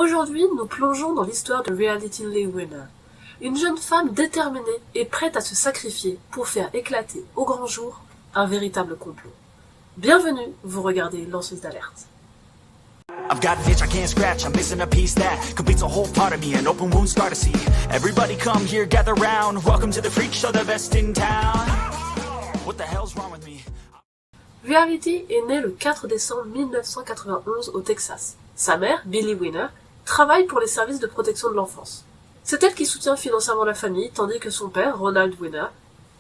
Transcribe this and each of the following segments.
Aujourd'hui, nous plongeons dans l'histoire de Reality Lee Winner, une jeune femme déterminée et prête à se sacrifier pour faire éclater au grand jour un véritable complot. Bienvenue, vous regardez Lanceuse d'alerte. I've got an itch I can't scratch, I'm missing a piece that completes a whole part of me, an open wound scar to see. Everybody come here, gather round, welcome to the freak show, the best in town. What the hell's wrong with me? Reality est née le 4 décembre 1991 au Texas. Sa mère, Billie Winner, travaille pour les services de protection de l'enfance. C'est elle qui soutient financièrement la famille, tandis que son père, Ronald Winner,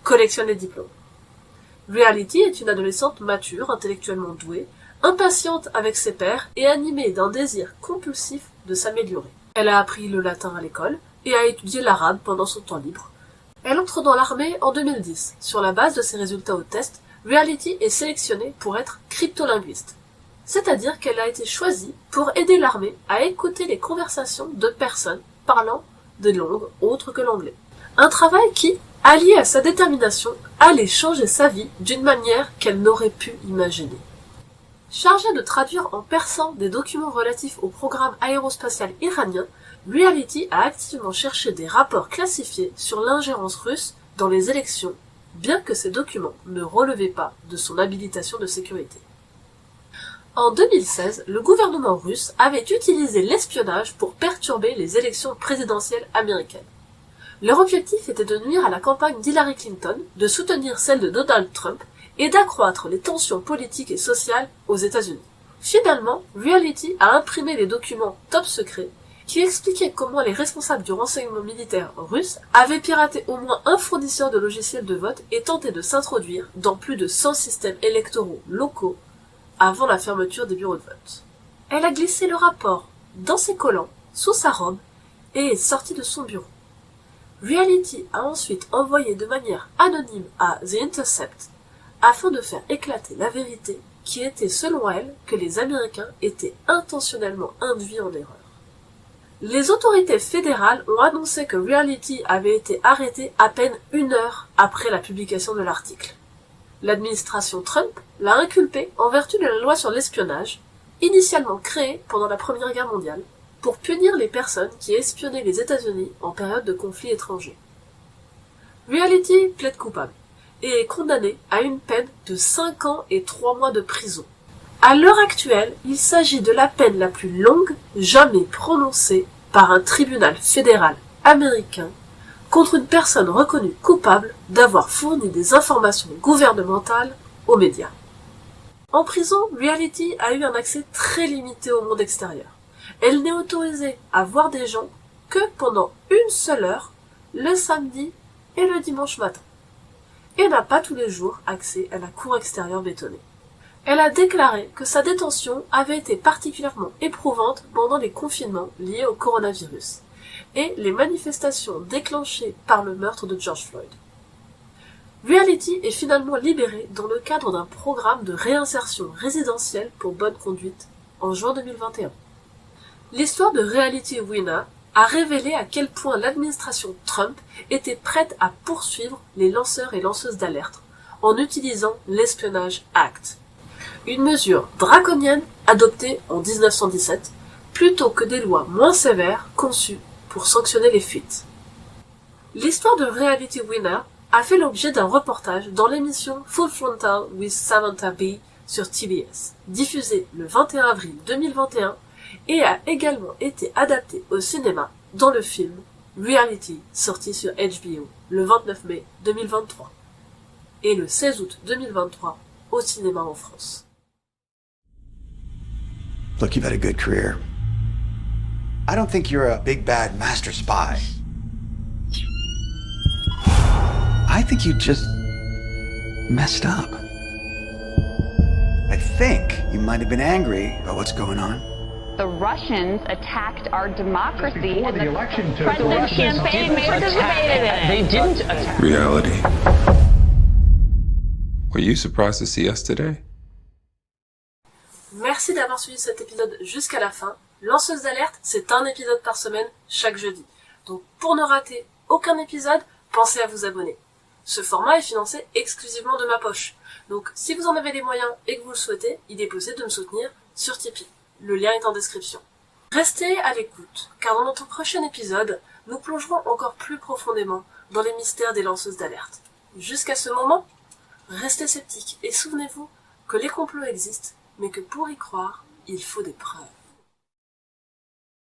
collectionne les diplômes. Reality est une adolescente mature, intellectuellement douée, impatiente avec ses pairs et animée d'un désir compulsif de s'améliorer. Elle a appris le latin à l'école et a étudié l'arabe pendant son temps libre. Elle entre dans l'armée en 2010. Sur la base de ses résultats au test, Reality est sélectionnée pour être cryptolinguiste. C'est-à-dire qu'elle a été choisie pour aider l'armée à écouter les conversations de personnes parlant de langues autres que l'anglais. Un travail qui, allié à sa détermination, allait changer sa vie d'une manière qu'elle n'aurait pu imaginer. Chargée de traduire en persan des documents relatifs au programme aérospatial iranien, Reality a activement cherché des rapports classifiés sur l'ingérence russe dans les élections, bien que ces documents ne relevaient pas de son habilitation de sécurité. En 2016, le gouvernement russe avait utilisé l'espionnage pour perturber les élections présidentielles américaines. Leur objectif était de nuire à la campagne d'Hillary Clinton, de soutenir celle de Donald Trump et d'accroître les tensions politiques et sociales aux États-Unis. Finalement, Reality a imprimé les documents top secrets qui expliquaient comment les responsables du renseignement militaire russe avaient piraté au moins un fournisseur de logiciels de vote et tenté de s'introduire dans plus de 100 systèmes électoraux locaux avant la fermeture des bureaux de vote. Elle a glissé le rapport dans ses collants, sous sa robe, et est sortie de son bureau. Reality a ensuite envoyé de manière anonyme à The Intercept afin de faire éclater la vérité qui était selon elle que les Américains étaient intentionnellement induits en erreur. Les autorités fédérales ont annoncé que Reality avait été arrêtée à peine 1 heure après la publication de l'article. L'administration Trump l'a inculpée en vertu de la loi sur l'espionnage, initialement créée pendant la Première Guerre mondiale, pour punir les personnes qui espionnaient les États-Unis en période de conflit étranger. Reality plaide coupable et est condamnée à une peine de 5 ans et 3 mois de prison. À l'heure actuelle, il s'agit de la peine la plus longue jamais prononcée par un tribunal fédéral américain contre une personne reconnue coupable d'avoir fourni des informations gouvernementales aux médias. En prison, Reality a eu un accès très limité au monde extérieur. Elle n'est autorisée à voir des gens que pendant 1 seule heure, le samedi et le dimanche matin, et n'a pas tous les jours accès à la cour extérieure bétonnée. Elle a déclaré que sa détention avait été particulièrement éprouvante pendant les confinements liés au coronavirus et les manifestations déclenchées par le meurtre de George Floyd. Reality est finalement libérée dans le cadre d'un programme de réinsertion résidentielle pour bonne conduite en juin 2021. L'histoire de Reality Winner a révélé à quel point l'administration Trump était prête à poursuivre les lanceurs et lanceuses d'alerte en utilisant l'Espionage Act, une mesure draconienne adoptée en 1917 plutôt que des lois moins sévères conçues pour sanctionner les fuites. L'histoire de Reality Winner a fait l'objet d'un reportage dans l'émission Full Frontal with Samantha Bee sur TBS, diffusée le 21 avril 2021 et a également été adaptée au cinéma dans le film Reality, sorti sur HBO le 29 mai 2023 et le 16 août 2023 au cinéma en France. Look, you've had a good career. I don't think you're a big bad master spy. I think you just messed up. I think you might have been angry about what's going on. The Russians attacked our democracy Before and the election took president's campaign participated in it. They didn't attack. Reality. Were you surprised to see us today? Merci d'avoir suivi cet épisode jusqu'à la fin. Lanceuse d'alerte, c'est un épisode par semaine, chaque jeudi. Donc pour ne rater aucun épisode, pensez à vous abonner. Ce format est financé exclusivement de ma poche. Donc si vous en avez les moyens et que vous le souhaitez, il est possible de me soutenir sur Tipeee. Le lien est en description. Restez à l'écoute, car dans notre prochain épisode, nous plongerons encore plus profondément dans les mystères des lanceuses d'alerte. Jusqu'à ce moment, restez sceptiques et souvenez-vous que les complots existent, mais que pour y croire, il faut des preuves.